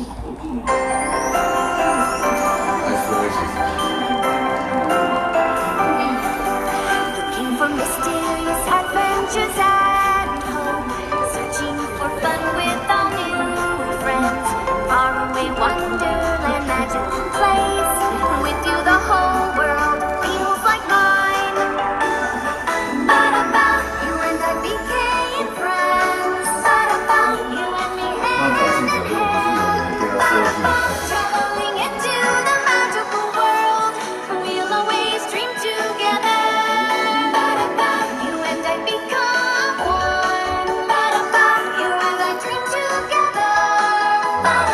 Looking for mysterious adventures and hope, searching for fun with all new friends. Faraway wonderland, magical place. With you, the whole world feels like mine. Ba-da-ba, you and I became friends. Ba-da-ba, you and me hand in hand. Ba-da-ba, traveling into the magical world. We'll always dream together. Ba-da-ba, you and I become one. Ba-da-ba, you and I dream together. Ba-da-ba.